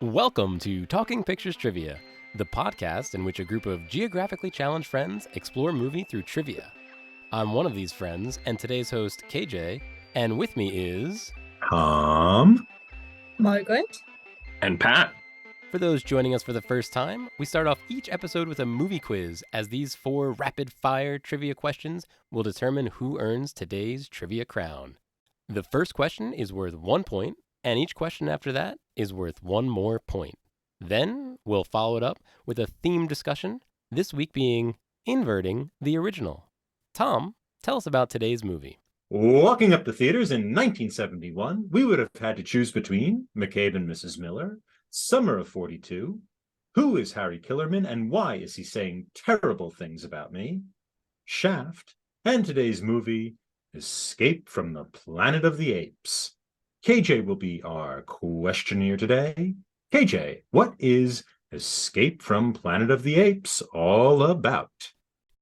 Welcome to Talking Pictures Trivia, the podcast in which a group of geographically challenged friends explore movie through trivia. I'm one of these friends, and today's host, KJ, and with me is... Margaret. And Pat. For those joining us for the first time, we start off each episode with a movie quiz, as these 4 rapid-fire trivia questions will determine who earns today's trivia crown. The first question is worth 1 point, and each question after that is worth 1 more point. Then we'll follow it up with a theme discussion, this week being Inverting the Original. Tom, tell us about today's movie. Walking up to theaters in 1971, we would have had to choose between McCabe and Mrs. Miller, Summer of 42, Who is Harry Killerman and Why is he saying terrible things about me, Shaft, and today's movie, Escape from the Planet of the Apes. KJ will be our questioner today. KJ, what is Escape from Planet of the Apes all about?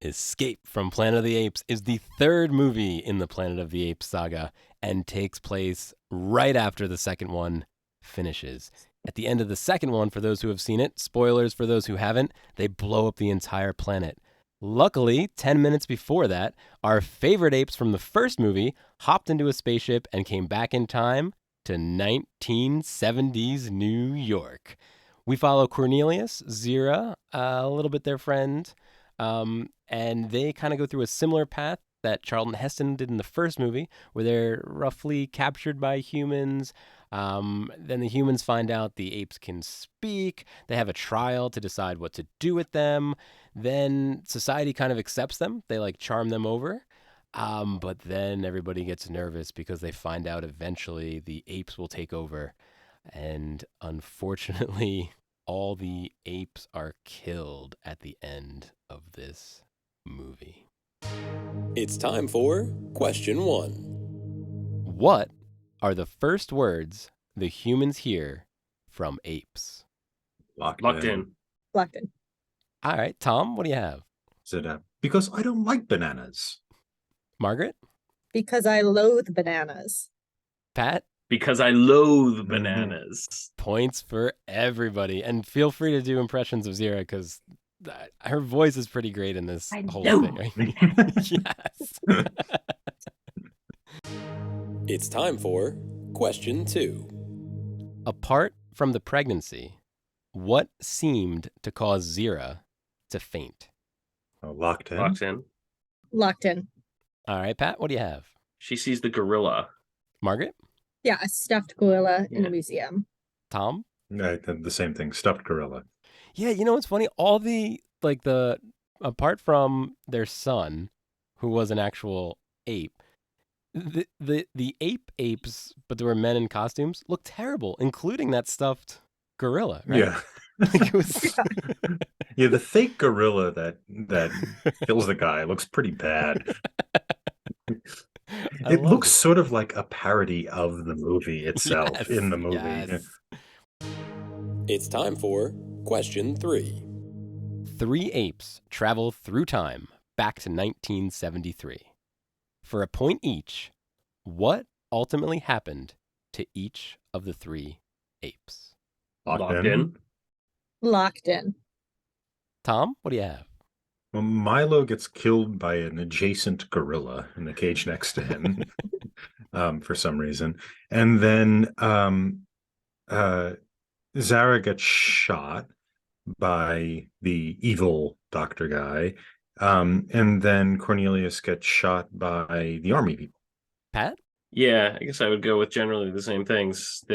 Escape from Planet of the Apes is the 3rd movie in the Planet of the Apes saga and takes place right after the second one finishes. At the end of the second one, for those who have seen it, spoilers for those who haven't, they blow up the entire planet. Luckily, 10 minutes before that, our favorite apes from the first movie hopped into a spaceship and came back in time to 1970s New York. We follow Cornelius, Zira, a little bit their friend, and they kind of go through a similar path that Charlton Heston did in the first movie, where they're roughly captured by humans. Then the humans find out the apes can speak. They have a trial to decide what to do with them. Then society kind of accepts them. They charm them over. But then everybody gets nervous because they find out eventually the apes will take over. And unfortunately, all the apes are killed at the end of this movie. It's time for question 1. What are the first words the humans hear from apes? Locked in. Locked in. All right, Tom, what do you have? Is it because I don't like bananas? Margaret? Because I loathe bananas. Pat? Because I loathe bananas. Points for everybody. And feel free to do impressions of Zira, because her voice is pretty great in this whole thing. Yes. It's time for question 2. Apart from the pregnancy, what seemed to cause Zira to faint? Locked in. Locked in. Locked in. All right, Pat, what do you have? She sees the gorilla. Margaret? Yeah, a stuffed gorilla in a museum. Tom? The same thing, stuffed gorilla. Yeah, you know what's funny? All the apart from their son, who was an actual ape, the apes, but there were men in costumes, looked terrible, including that stuffed gorilla, right? Yeah. It was... Yeah, the fake gorilla that kills the guy looks pretty bad. It looks sort of like a parody of the movie itself in the movie. Yes. It's time for question 3. 3 apes travel through time back to 1973. For a point each, what ultimately happened to each of the 3 apes? Locked in. Locked in. Tom, what do you have? Well, Milo gets killed by an adjacent gorilla in the cage next to him for some reason. And then Zara gets shot by the evil doctor guy. And then Cornelius gets shot by the army people. Pat? Yeah, I guess I would go with generally the same things.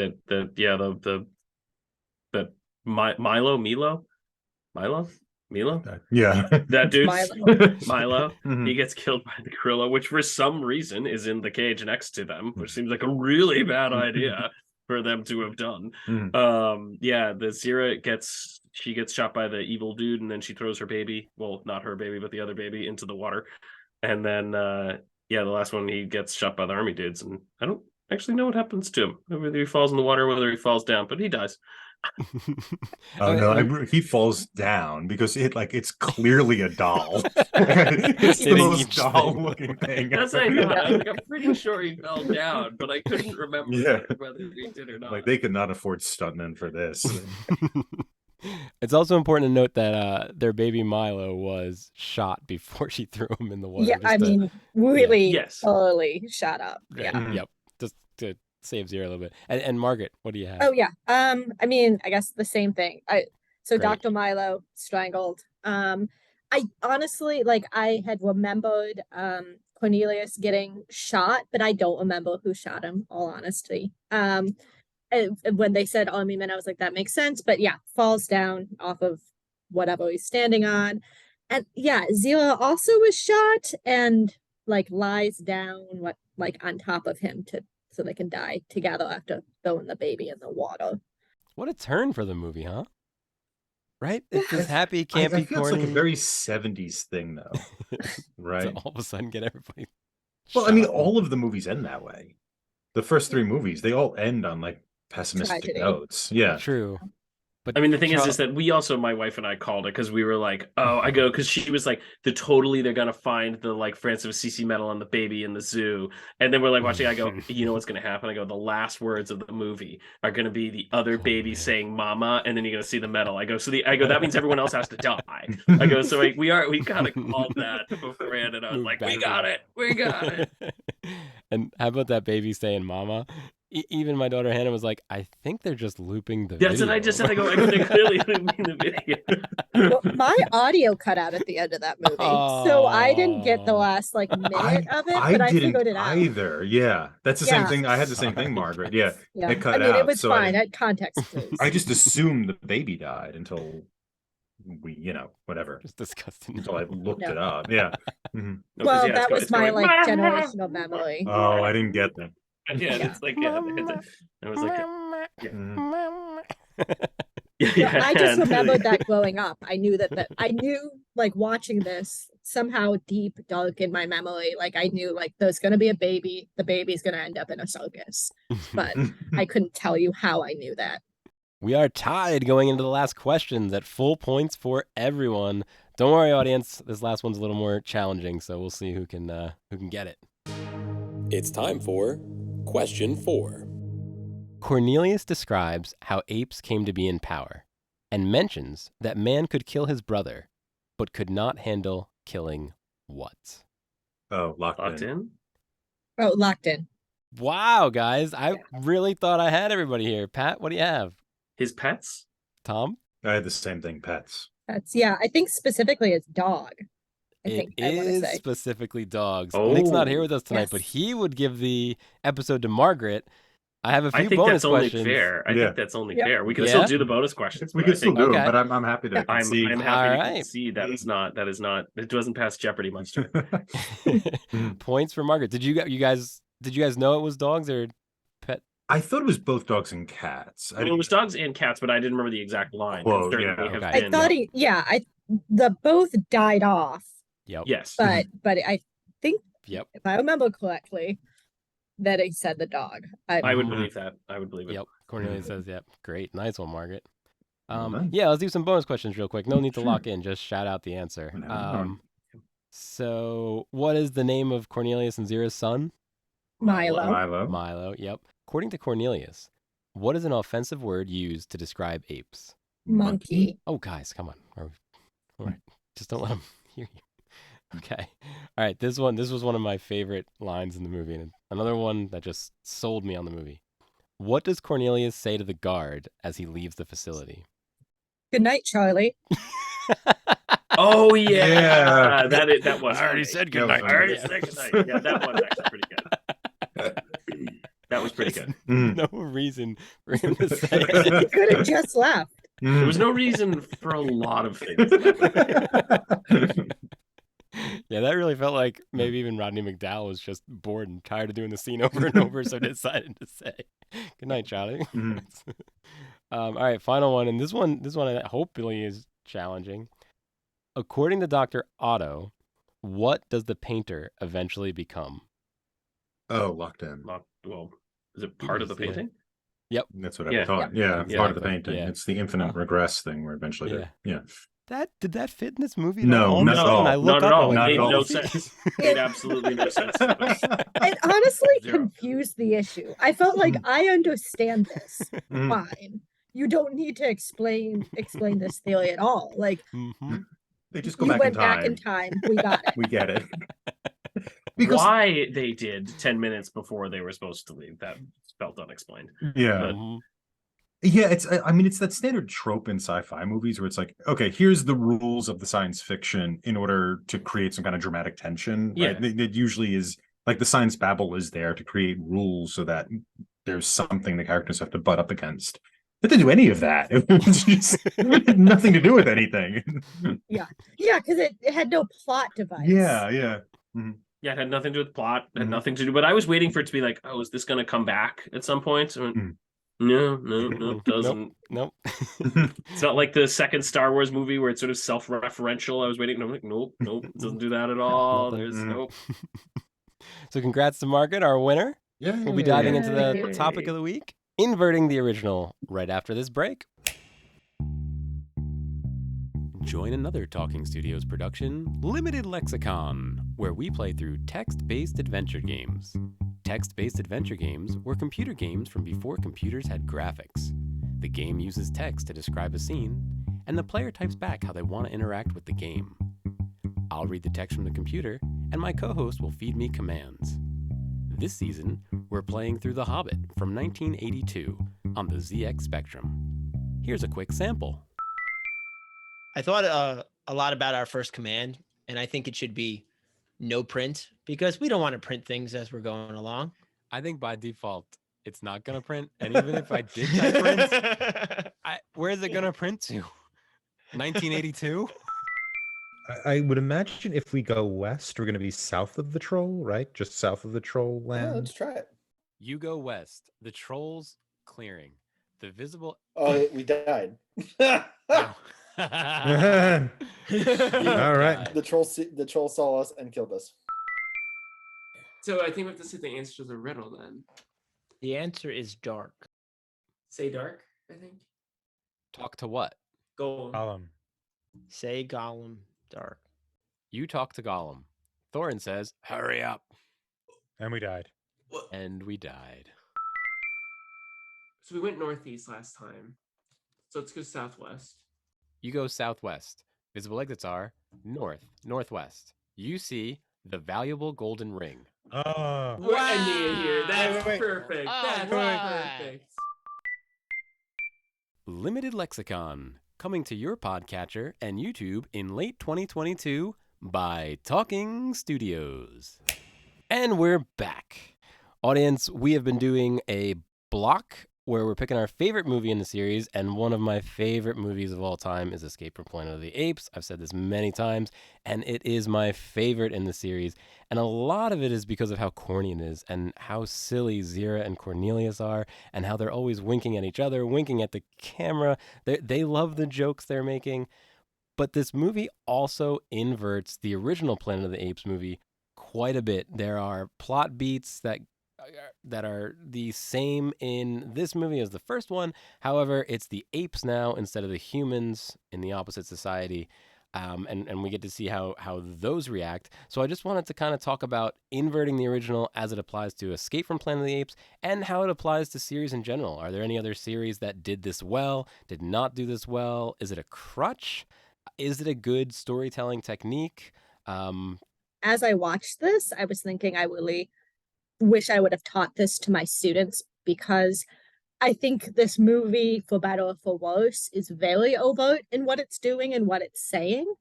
Milo? Yeah. That dude, Milo. Mhm. he gets killed by the gorilla, which for some reason is in the cage next to them, which seems like a really bad idea for them to have done. Mhm. The Zira gets shot by the evil dude, and then she throws her baby, well, not her baby, but the other baby, into the water. And then, the last one, he gets shot by the army dudes, and I don't actually know what happens to him, whether he falls in the water, whether he falls down, but he dies. Oh no, he falls down because it's clearly a doll. It's the Hitting most each doll-looking thing. That's what I thought. I was like, I'm pretty sure he fell down, but I couldn't remember Yeah. whether he did or not. Like they could not afford stuntmen for this. It's also important to note that their baby Milo was shot before she threw him in the water. Yeah, just I to- mean, really, Yes. totally shut up. Right, Yeah. Yep. Just to save Zero a little bit. And Margaret, what do you have? Oh yeah. I mean, I guess the same thing. So Great. Dr. Milo strangled. I honestly I had remembered Cornelius getting shot, but I don't remember who shot him, all honesty. And when they said army men, I was like, that makes sense. But yeah, falls down off of whatever he's standing on. And yeah, Zila also was shot and lies down on top of him so they can die together after throwing the baby in the water. What a turn for the movie, huh? Right? It's just happy, campy, I feel corny. it's like a very 70s thing, though. Right? To all of a sudden get everybody. Well, I mean, shot. all of the movies end that way. The first 3 movies, they all end on pessimistic Tragedy. notes. Yeah. True. But I mean, the thing Charles- is that we also, my wife and I called it because we were like, oh, I go, because she was like, they're going to find the Francis of Assisi medal on the baby in the zoo. And then we're watching, I go, you know what's going to happen? I go, the last words of the movie are going to be the other baby saying mama, and then you're going to see the medal. I go, that means everyone else has to die. I go, so we kind of called that beforehand, and I was like, we got it. And how about that baby saying mama? Even my daughter Hannah was like, I think they're just looping the That's video. what I just said. I go, they're clearly looping the video. Well, my audio cut out at the end of that movie, so I didn't get the last minute of it, but I figured it out. Either. Yeah, that's the same Yeah. thing. I had the same thing, Margaret. Yeah, Yeah, it cut I mean, out. it was so fine. I had context clues. I just assumed the baby died until we, whatever. Just disgusting. Until I looked No. it up. Yeah. Mhm. No, 'cause, Well, yeah, that was it's my going, generational memory. Oh, I didn't get that. Yeah, Yeah. it's like, yeah, I was like, Yeah, I just and- remembered that growing up. I knew that I knew watching this somehow deep, dark in my memory. I knew there's gonna be a baby. The baby's gonna end up in a circus, but I couldn't tell you how I knew that. We are tied going into the last questions at full points for everyone. Don't worry, audience. This last one's a little more challenging, so we'll see who can get it. It's time for question 4. Cornelius describes how apes came to be in power and mentions that man could kill his brother, but could not handle killing what? Oh, locked in. in? Oh, locked in. Wow, guys. I really thought I had everybody here. Pat, what do you have? His pets? Tom? I had the same thing, pets. That's I think specifically it's dog. I It think I want to is say. specifically dogs. Nick's not here Oh, with us tonight, yes. but he would give the episode to Margaret. I have a few I think bonus that's only questions. fair. I Yeah. think that's only Yep. fair. We can Yeah? still do the bonus questions. We but can I still think do Okay. it, but I'm happy to I'm concede. happy All to right. concede that is not it doesn't pass Jeopardy much to it. Points for Margaret. Did you guys know it was dogs or pet? I thought it was both dogs and cats. Well, it was dogs and cats, but I didn't remember the exact line. Quote, Certainly yeah. have Okay. I been- thought the both died off, Yep. Yes. but I think Yep. if I remember correctly, that he said the dog. I would believe that. I would believe it. Yep. Cornelius says, yep. Great. Nice one, Margaret. Well done. Yeah, let's do some bonus questions real quick. No need to Sure. lock in. Just shout out the answer. Whatever. So, what is the name of Cornelius and Zira's son? Milo. Milo. Milo. Yep. According to Cornelius, what is an offensive word used to describe apes? Monkey. Oh, guys, come on. All right. Just don't let them hear you. Okay. All right. This was one of my favorite lines in the movie, and another one that just sold me on the movie. What does Cornelius say to the guard as he leaves the facility? Good night, Charlie. Oh yeah, Yeah. that was. I already funny. said That good was night. I already funny. said good night. Yeah, that was actually pretty good. That was pretty good. Mm. No reason for him to say it. He could have just left. There was no reason for a lot of things. Yeah, that really felt like maybe even Rodney McDowell was just bored and tired of doing the scene over and over, so decided to say, "Good night, Charlie." Mhm. All right, final one, and this one hopefully is challenging. According to Dr. Otto, what does the painter eventually become? Oh, locked in. Well, is it part of the Yeah. painting? Yep. That's what I Yeah. thought. Yeah, Yeah. part of the Exactly. painting. Yeah. It's the infinite regress thing where eventually Yeah. they're Did that fit in this movie? No, all of a not at sudden, all. I look Not at up all. and I'm Made like, no oh, sense. Made absolutely no sense. It honestly Zero. confused the issue. I felt like I understand this. Mhm. Fine. You don't need to explain this theory at all. Like Mhm. They just go you back went in back time. in time. We got it. We get it. Because Why they did 10 minutes before they were supposed to leave, that felt unexplained. yeah. But Mhm. Yeah, it's that standard trope in sci-fi movies where it's like, okay, here's the rules of the science fiction in order to create some kind of dramatic tension, right? Yeah. It usually is like the science babble is there to create rules so that there's something the characters have to butt up against. It didn't do any of that. It was just it had nothing to do with anything. Yeah, because it had no plot device. Yeah. Mhm. yeah, it had nothing to do with plot, had Mhm. nothing to do. But I was waiting for it to be like, oh, is this going to come back at some point? I went, Mm. no, it doesn't. Nope. It's not like the second Star Wars movie where it's sort of self-referential. I was waiting, and I'm like, nope, it doesn't do that at all. Nothing. There's nope. So congrats to Margaret, our winner. Yeah. We'll be diving into the Yay. topic of the week, inverting the original, right after this break. Join another Talking Studios production, Limited Lexicon, where we play through text-based adventure games. Text-based adventure games were computer games from before computers had graphics. The game uses text to describe a scene, and the player types back how they want to interact with the game. I'll read the text from the computer, and my co-host will feed me commands. This season, we're playing through The Hobbit from 1982 on the ZX Spectrum. Here's a quick sample. I thought a lot about our first command, and I think it should be no print because we don't want to print things as we're going along. I think by default, it's not going to print. And even if I did type print, where is it going to print to? 1982? I would imagine if we go west, we're going to be south of the troll, right? Just south of the troll Yeah, land. let's try it. You go west. The troll's clearing. The visible... Oh, we died. Oh. All You right. died. The troll saw us and killed us. So I think we have to say the answer to the riddle then. The answer is dark. Say dark, I think. Talk to what? Go. Say Gollum dark. You talk to Gollum. Thorin says, hurry up. And we died. And we died. So we went northeast last time. So let's go southwest. You go southwest. Visible exits are north, northwest. You see the valuable golden ring. Oh. We're ending it here. That's Wait. perfect. All That's right. perfect. Limited Lexicon, coming to your podcatcher and YouTube in late 2022 by Talking Studios. And we're back. Audience, we have been doing a block where we're picking our favorite movie in the series, and one of my favorite movies of all time is Escape from Planet of the Apes. I've said this many times, and it is my favorite in the series. And a lot of it is because of how corny it is and how silly Zira and Cornelius are and how they're always winking at each other, winking at the camera. They love the jokes they're making. But this movie also inverts the original Planet of the Apes movie quite a bit. There are plot beats that are the same in this movie as the first one. However, it's the apes now instead of the humans in the opposite society. And we get to see how those react. So I just wanted to kind of talk about inverting the original as it applies to Escape from Planet of the Apes and how it applies to series in general. Are there any other series that did this well, did not do this well? Is it a crutch? Is it a good storytelling technique? As I watched this, I was thinking I really wish I would have taught this to my students, because I think this movie, for better or for worse, is very overt in what it's doing and what it's saying.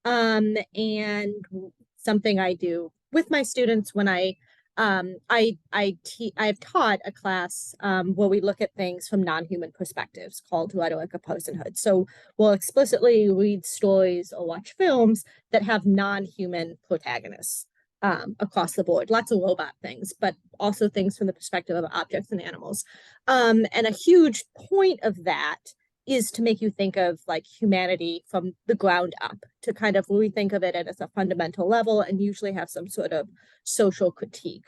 And something I do with my students when I've taught a class where we look at things from non-human perspectives called Rhetoric of Personhood. So we'll explicitly read stories or watch films that have non-human protagonists. Across the board, lots of robot things, but also things from the perspective of objects and animals. And a huge point of that is to make you think of like humanity from the ground up, to kind of rethink of it as a fundamental level and usually have some sort of social critique.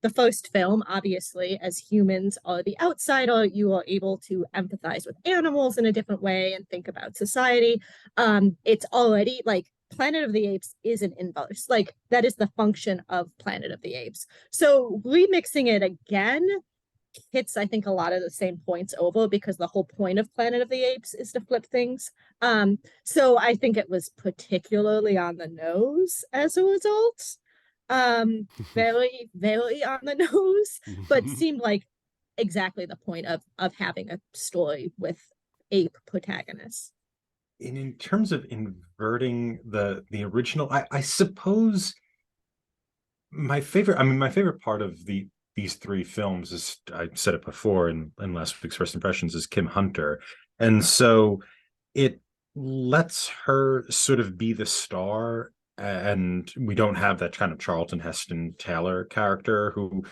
the first film, obviously, as humans are the outsider, you are able to empathize with animals in a different way and think about society. It's already like Planet of the Apes is an inverse. Like that is the function of Planet of the Apes. So remixing it again hits, I think, a lot of the same points over because the whole point of Planet of the Apes is to flip things. So I think it was particularly on the nose as a result. Very, very on the nose, but seemed like exactly the point of having a story with ape protagonists. And in terms of inverting the original, I suppose my favorite part of these three films is, I said it before in last week's First Impressions, is Kim Hunter. And so it lets her sort of be the star, and we don't have that kind of Charlton Heston Taylor character who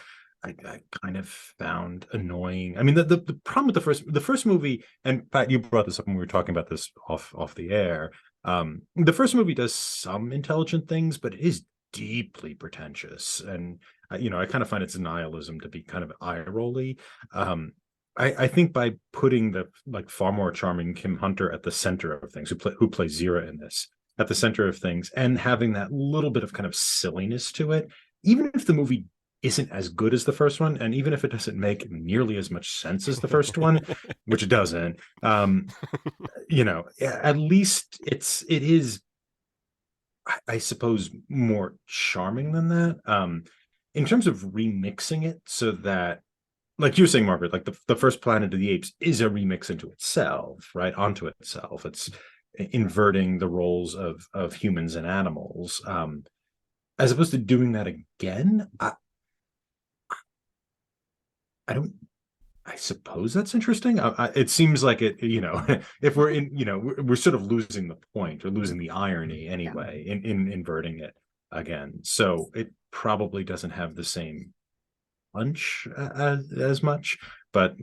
I kind of found annoying. I mean, the problem with the first movie, and Pat, you brought this up when we were talking about this off the air. The first movie does some intelligent things, but it is deeply pretentious, and I kind of find its nihilism to be kind of eye-rolly. I think by putting the far more charming Kim Hunter at the center of things, who plays Zira in this, at the center of things, and having that little bit of kind of silliness to it, even if the movie isn't as good as the first one, and even if it doesn't make nearly as much sense as the first one, which it doesn't, at least it is, I suppose, more charming than that. In terms of remixing it so that, like you were saying, Margaret, like the first Planet of the Apes is a remix into itself, right? Onto itself. It's inverting the roles of humans and animals. As opposed to doing that again, I suppose that's interesting. It seems like it, if we're sort of losing the point or losing the irony anyway in inverting it again. So it probably doesn't have the same punch as much. But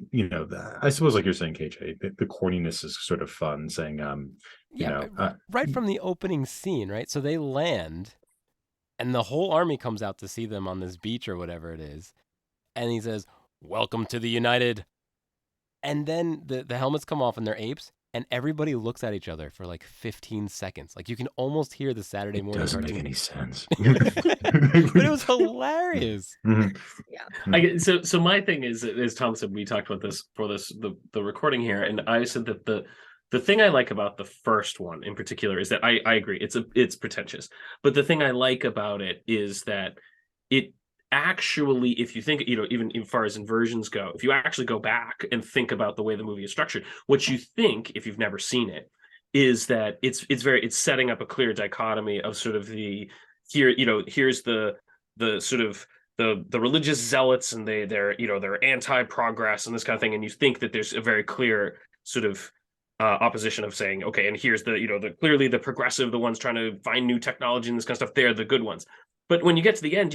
I suppose, like you're saying, KJ, the corniness is sort of fun. Saying, right from the opening scene, right? So they land, and the whole army comes out to see them on this beach or whatever it is, and he says, "Welcome to the United." And then the helmets come off and they're apes, and everybody looks at each other for like 15 seconds. Like you can almost hear the Saturday morning doesn't cartoon. make any sense. But it was hilarious. Yeah. So my thing is, as Tom said, we talked about this for the recording here, and I said that the thing I like about the first one in particular is that I agree it's pretentious, but the thing I like about it is that it actually, if you think, even as far as inversions go, if you actually go back and think about the way the movie is structured, what you think, if you've never seen it, is that it's setting up a clear dichotomy of sort of here's the sort of the religious zealots, and they're anti-progress and this kind of thing, and you think that there's a very clear sort of opposition of saying, okay, and here's the clearly the progressive, the ones trying to find new technology and this kind of stuff, they're the good ones. But when you get to the end,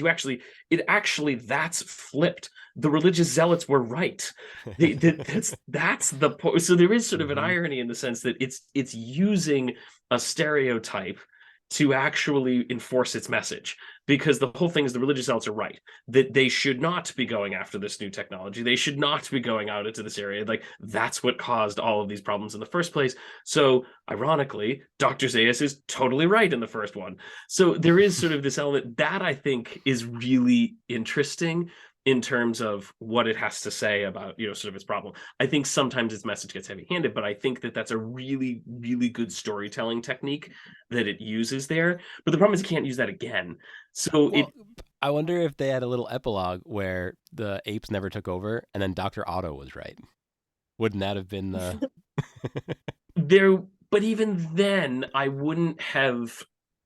that's flipped. The religious zealots were right. That's the point. So there is sort of an irony in the sense that it's using a stereotype to actually enforce its message, because the whole thing is the religious zealots are right, that they should not be going after this new technology. They should not be going out into this area. Like, that's what caused all of these problems in the first place. So ironically, Dr. Zaius is totally right in the first one. So there is sort of this element that I think is really interesting in terms of what it has to say about, sort of its problem. I think sometimes its message gets heavy-handed, but I think that that's a really, really good storytelling technique that it uses there. But the problem is it can't use that again. So I wonder if they had a little epilogue where the apes never took over and then Dr. Otto was right. Wouldn't that have been the... But even then, I wouldn't have...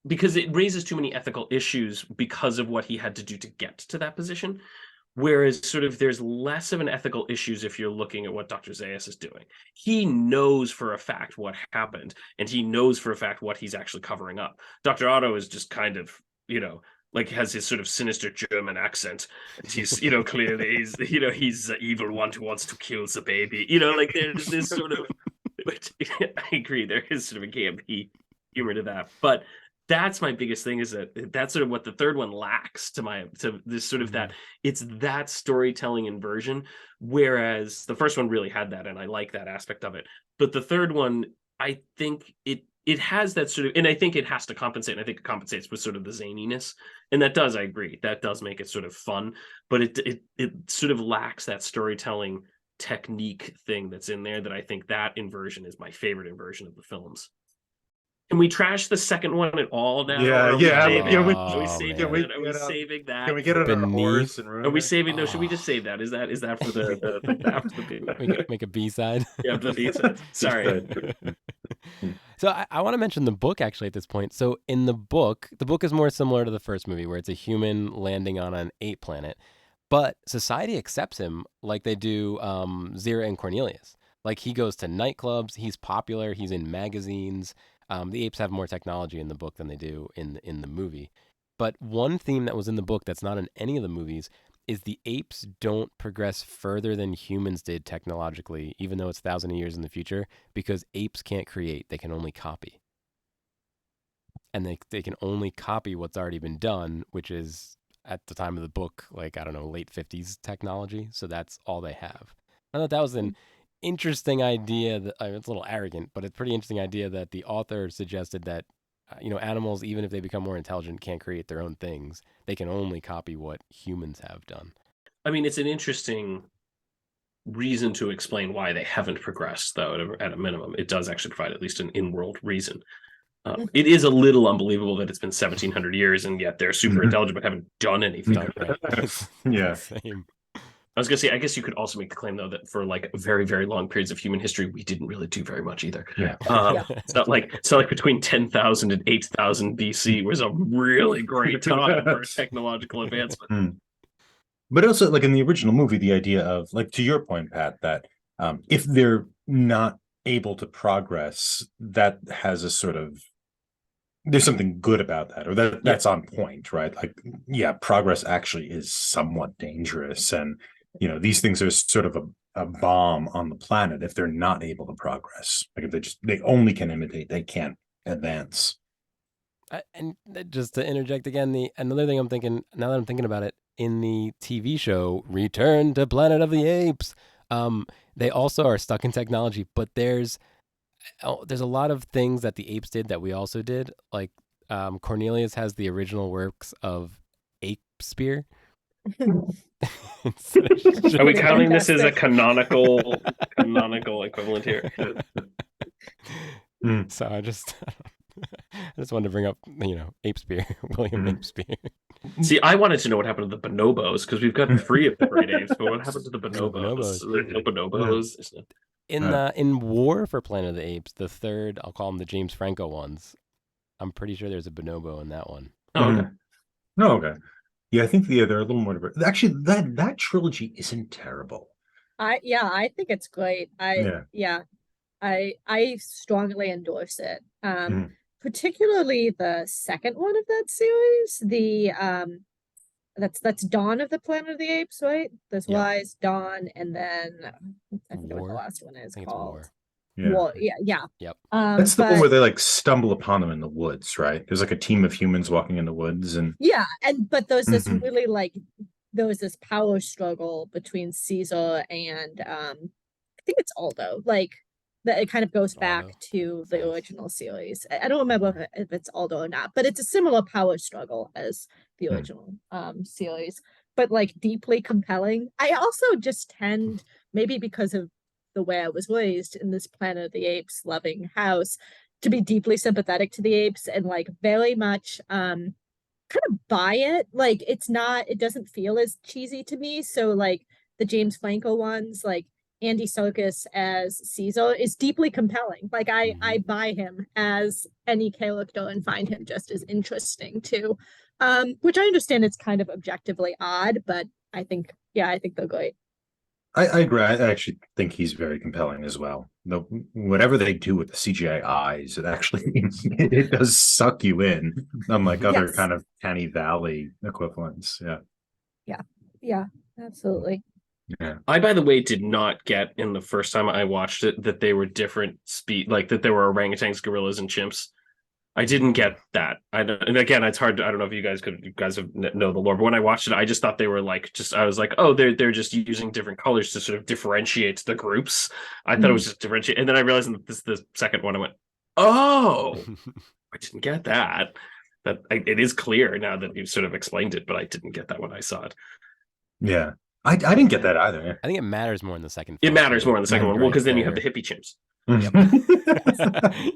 Because it raises too many ethical issues because of what he had to do to get to that position. Whereas sort of there's less of an ethical issues if you're looking at what Dr. Zaius is doing. He knows for a fact what happened, and he knows for a fact what he's actually covering up. Dr. Otto is just kind of, has his sort of sinister German accent. He's, clearly he's the evil one who wants to kill the baby. There's this sort of, I agree, there is sort of a campy humor to that. But that's my biggest thing, is that that's sort of what the third one lacks to this sort of that it's that storytelling inversion, whereas the first one really had that, and I like that aspect of it. But the third one, I think it has that sort of, and I think it has to compensate, and I think it compensates with sort of the zaniness, and that does, I agree, that does make it sort of fun, but it sort of lacks that storytelling technique thing that's in there, that I think that inversion is my favorite inversion of the films. Can we trash the second one at all now? Yeah, Are we yeah. saving, Can we, are we Oh, saving man. that? Are we saving that? Can we get on our horse and ruin Are we it? saving? No, should we just Oh. save that? Is that for the after the Make a B-side. yeah, the B-sides. Sorry. So I want to mention the book actually at this point. So in the book is more similar to the first movie, where it's a human landing on an ape planet, but society accepts him like they do Zira and Cornelius. Like, he goes to nightclubs, he's popular, he's in magazines. The apes have more technology in the book than they do in the movie. But one theme that was in the book that's not in any of the movies is the apes don't progress further than humans did technologically, even though it's thousands of years in the future, because apes can't create, they can only copy. And they can only copy what's already been done, which is, at the time of the book, like, I don't know, late 50s technology. So that's all they have. I thought that was an interesting idea. That, I mean, it's a little arrogant, but it's a pretty interesting idea that the author suggested that, animals, even if they become more intelligent, can't create their own things. They can only copy what humans have done. I mean, it's an interesting reason to explain why they haven't progressed, though. At a minimum, it does actually provide at least an in-world reason. It is a little unbelievable that it's been 1,700 years and yet they're super intelligent but haven't done anything. Yeah. Same. I was gonna say, I guess you could also make the claim, though, that for like very, very long periods of human history, we didn't really do very much either. Yeah. It's not like between 10,000 and 8,000 BC was a really great time for technological advancement. But also, like in the original movie, the idea of, like, to your point, Pat, that if they're not able to progress, that has a sort of, there's something good about that, or that's on point, right? Like, yeah, progress actually is somewhat dangerous, and these things are sort of a bomb on the planet if they're not able to progress. Like, if they only can imitate, they can't advance. And just to interject again, another thing I'm thinking, now that I'm thinking about it, in the TV show Return to Planet of the Apes, they also are stuck in technology, but there's a lot of things that the apes did that we also did. Like, Cornelius has the original works of Ape Spear. Are we counting this as a canonical equivalent here? So I just wanted to bring up, Ape Spear, William Ape Spear. See, I wanted to know what happened to the bonobos, because we've got 3 of the great apes, but what happened to the bonobos? There's no bonobos. In War for Planet of the Apes, the third, I'll call them the James Franco ones, I'm pretty sure there's a bonobo in that one. Oh, okay. Oh, okay. Yeah, I think they're a little more diverse. Actually, that trilogy isn't terrible. I think it's great. I strongly endorse it. Particularly the second one of that series, the that's Dawn of the Planet of the Apes, right? There's Rise, Dawn, and then I forget what the last one is called. War. Yeah. Yep. That's the one where they like stumble upon them in the woods, right? There's like a team of humans walking in the woods, and but there's this really there was this power struggle between Caesar and I think it's Aldo. Like, that it kind of goes back to the original series. I don't remember if it's Aldo or not, but it's a similar power struggle as the original series, but like deeply compelling. I also just tend, maybe because of the way I was raised in this Planet of the Apes loving house, to be deeply sympathetic to the apes and like very much kind of buy it. Like, it doesn't feel as cheesy to me. So like the James Franco ones, like Andy Serkis as Caesar, is deeply compelling. Like, I buy him as any character and find him just as interesting too. Which I understand it's kind of objectively odd, but I think they're great. I agree. I actually think he's very compelling as well. Whatever they do with the CGI eyes, it actually it does suck you in, unlike other kind of Canny Valley equivalents. Yeah, absolutely. Yeah. I, by the way, did not get in the first time I watched it that they were different speed, like that there were orangutans, gorillas, and chimps. I didn't get that. And again, it's hard. I don't know if you guys know the lore, but when I watched it, I just thought they were like, I was like, oh, they're just using different colors to sort of differentiate the groups. I thought it was just differentiate, and then I realized that this the second one. I went, oh, I didn't get that. It is clear now that you've sort of explained it, but I didn't get that when I saw it. Yeah, I didn't get that either. I think it matters more in the second. It film, matters too. more in the second one, well, Right because then you have there. the hippie chimps.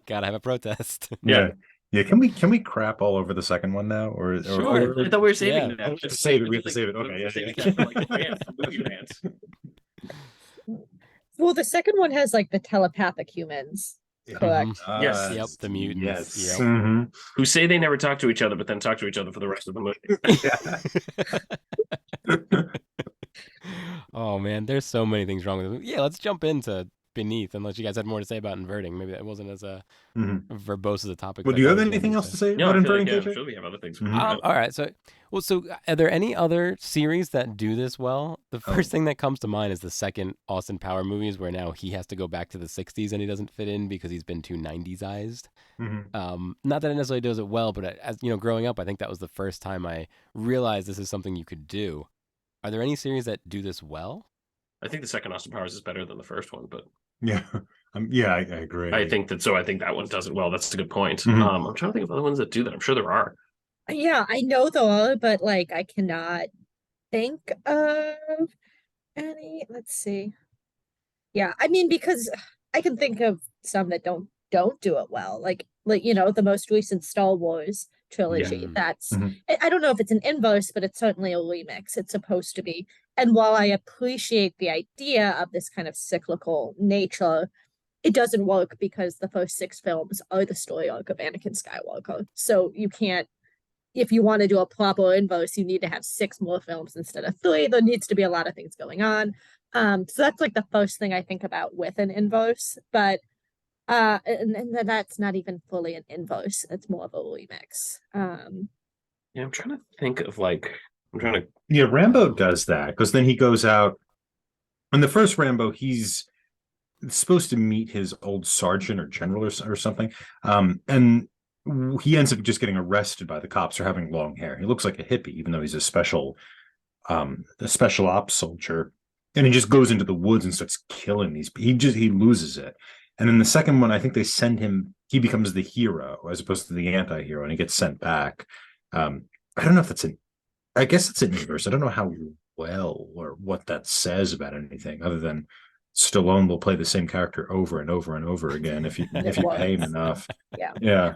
Gotta have a protest. Yeah. Yeah, can we crap all over the second one now, or Sure. I thought we were saving that. We have to save it. We have to save it. Okay, yeah, Saving yeah. that for, like, rants, movie rants. Well, the second one has like the telepathic humans, correct? Yes. Yep, the mutants. Yes. Yep. Mhm. Who say they never talk to each other, but then talk to each other for the rest of the movie. Oh man, there's so many things wrong with it. Yeah, let's jump into Beneath, unless you guys had more to say about inverting. Maybe that wasn't as verbose as a topic. Well, do you have anything else to say No, about I feel inverting? like, KJ? I'm sure we have other things. Mhm. All right, so are there any other series that do this well? The first thing that comes to mind is the second Austin Power movies, where now he has to go back to the '60s and he doesn't fit in because he's been too '90s-ized. Not that it necessarily does it well, but as you know, growing up, I think that was the first time I realized this is something you could do. Are there any series that do this well? I think the second Austin Powers is better than the first one, but Yeah, I agree. I think that one does it well. That's a good point. Mhm. I'm trying to think of other ones that do that. I'm sure there are. Yeah, I know there are, but like I cannot think of any. Let's see. Yeah, I mean, because I can think of some that don't do it well. Like the most recent Star Wars trilogy. Yeah. That's Mhm. I don't know if it's an inverse, but it's certainly a remix. It's supposed to be. And while I appreciate the idea of this kind of cyclical nature, it doesn't work because the first 6 films are the story arc of Anakin Skywalker. So you can't, if you want to do a proper inverse, you need to have 6 more films instead of 3. There needs to be a lot of things going on. So that's like the first thing I think about with an inverse, but and that's not even fully an inverse. It's more of a remix. Yeah, I'm trying to think of Yeah, Rambo does that because then he goes out. In the first Rambo, he's supposed to meet his old sergeant or general or something, and he ends up just getting arrested by the cops for having long hair. He looks like a hippie, even though he's a special ops soldier. And he just goes into the woods and starts killing these. He loses it. And in the second one, I think they send him. He becomes the hero as opposed to the anti-hero, and he gets sent back. I don't know if that's I guess it's an inverse. I don't know how well or what that says about anything other than Stallone will play the same character over and over and over again if you pay him enough. Yeah.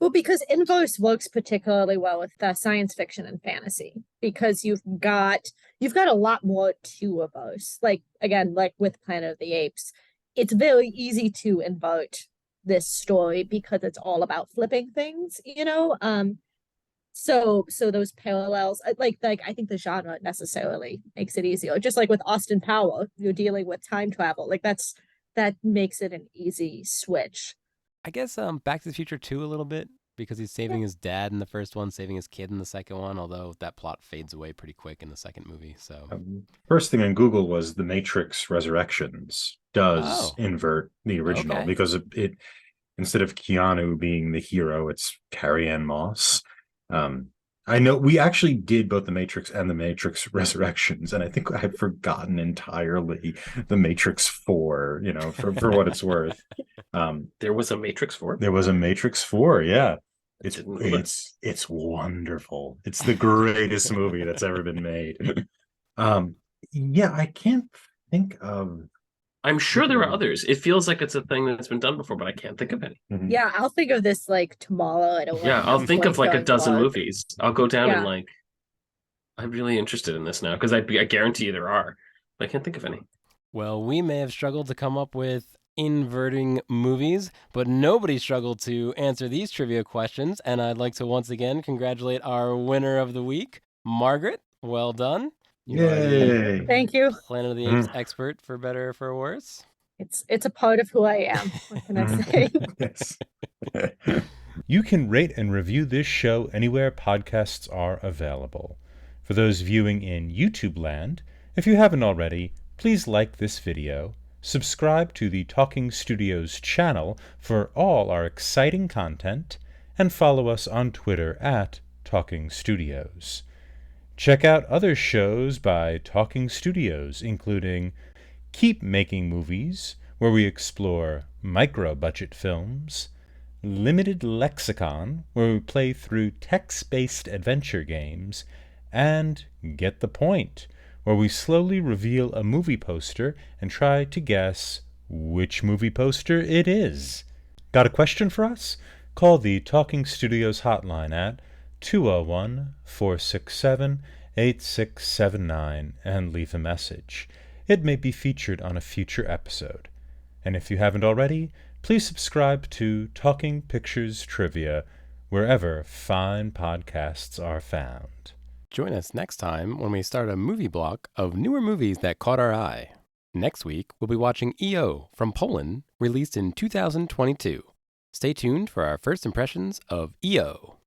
Well, because inverse works particularly well with science fiction and fantasy because you've got a lot more to reverse. Like again, like with Planet of the Apes, it's very easy to invert this story because it's all about flipping things, So those parallels, like I think the genre necessarily makes it easier. Just like with Austin Power, you're dealing with time travel. Like that makes it an easy switch. I guess Back to the Future 2 a little bit because he's saving his dad in the first one, saving his kid in the second one, although that plot fades away pretty quick in the second movie. So first thing on Google was The Matrix Resurrections does invert the original because it instead of Keanu being the hero, it's Carrie-Anne Moss. I know we actually did both The Matrix and The Matrix Resurrections, and I think I had forgotten entirely The Matrix 4, for what it's worth. There was a Matrix 4? There was a Matrix 4, yeah. It's wonderful. It's the greatest movie that's ever been made. Yeah, I can't think of. I'm sure there are others. It feels like it's a thing that's been done before, but I can't think of any. Yeah, I'll think of this like tomorrow. I'll think of like a dozen movies. I'll go down and Yeah. I'm really interested in this now because I guarantee you there are. But I can't think of any. Well, we may have struggled to come up with inverting movies, but nobody struggled to answer these trivia questions. And I'd like to once again congratulate our winner of the week, Margaret. Well done. You are the Yay! Thank you. Planet of the Apes expert, for better or for worse. It's a part of who I am. What can I say? Yes. You can rate and review this show anywhere podcasts are available. For those viewing in YouTube land, if you haven't already, please like this video, Subscribe to the Talking Studios channel for all our exciting content, and follow us on Twitter at Talking Studios. Check out other shows by Talking Studios, including Keep Making Movies, where we explore micro-budget films, Limited Lexicon, where we play through text-based adventure games, and Get the Point, where we slowly reveal a movie poster and try to guess which movie poster it is. Got a question for us? Call the Talking Studios hotline at 201-467-8679 and leave a message. It may be featured on a future episode. And if you haven't already, please subscribe to Talking Pictures Trivia wherever fine podcasts are found. Join us next time when we start a movie block of newer movies that caught our eye. Next week, we'll be watching EO from Poland, released in 2022. Stay tuned for our first impressions of EO.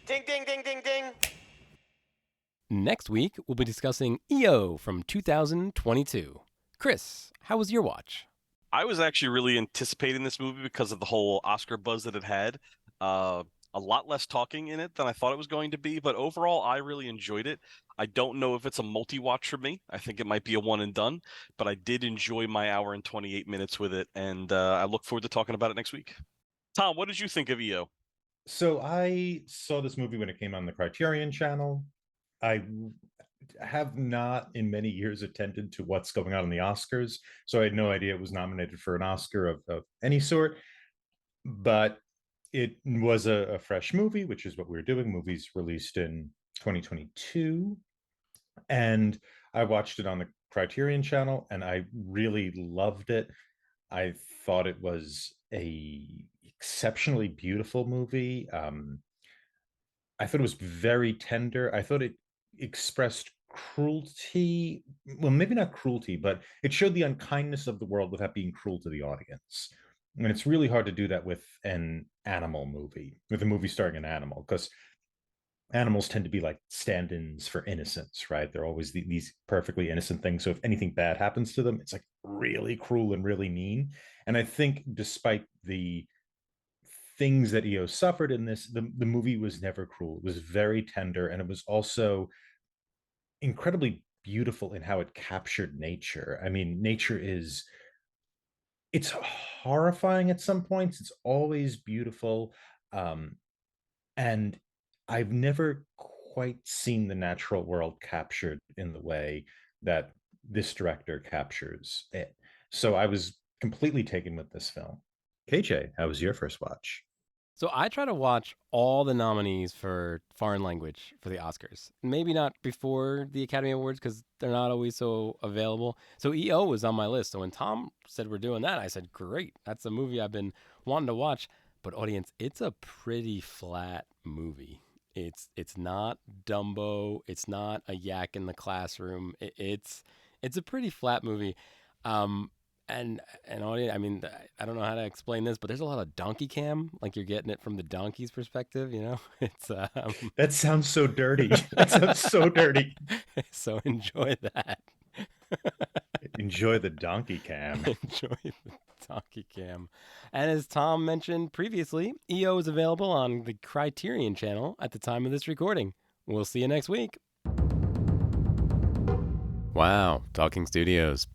Ding, ding, ding, ding, ding. Next week, we'll be discussing EO from 2022. Chris, how was your watch? I was actually really anticipating this movie because of the whole Oscar buzz that it had. A lot less talking in it than I thought it was going to be, but overall, I really enjoyed it. I don't know if it's a multi-watch for me. I think it might be a one and done, but I did enjoy my hour and 28 minutes with it, and I look forward to talking about it next week. Tom, what did you think of EO? So I saw this movie when it came on the Criterion Channel. I have not in many years attended to what's going on in the Oscars, so I had no idea it was nominated for an Oscar of any sort. But it was a fresh movie, which is what we were doing, movies released in 2022. And I watched it on the Criterion Channel, and I really loved it. I thought it was a exceptionally beautiful movie. I thought it was very tender. I thought it expressed cruelty. Well, maybe not cruelty, but it showed the unkindness of the world without being cruel to the audience. And it's really hard to do that with an animal movie, with a movie starring an animal, because animals tend to be like stand-ins for innocence, right? They're always these perfectly innocent things. So if anything bad happens to them, it's like really cruel and really mean. And I think despite the things that EO suffered in this, the movie was never cruel. It was very tender, and it was also incredibly beautiful in how it captured nature. I mean, nature it's horrifying at some points. It's always beautiful. And I've never quite seen the natural world captured in the way that this director captures it. So I was completely taken with this film. KJ, how was your first watch? So I try to watch all the nominees for foreign language for the Oscars. Maybe not before the Academy Awards because they're not always so available. So EO was on my list. So when Tom said we're doing that, I said, great. That's a movie I've been wanting to watch. But audience, it's a pretty flat movie. It's not Dumbo. It's not a yak in the classroom. It's a pretty flat movie. And audience, I mean, I don't know how to explain this, but there's a lot of donkey cam, like you're getting it from the donkey's perspective, you know? It's That sounds so dirty. That sounds so dirty. So enjoy that. Enjoy the donkey cam. Enjoy the donkey cam. And as Tom mentioned previously, EO is available on the Criterion Channel at the time of this recording. We'll see you next week. Wow, Talking Studios,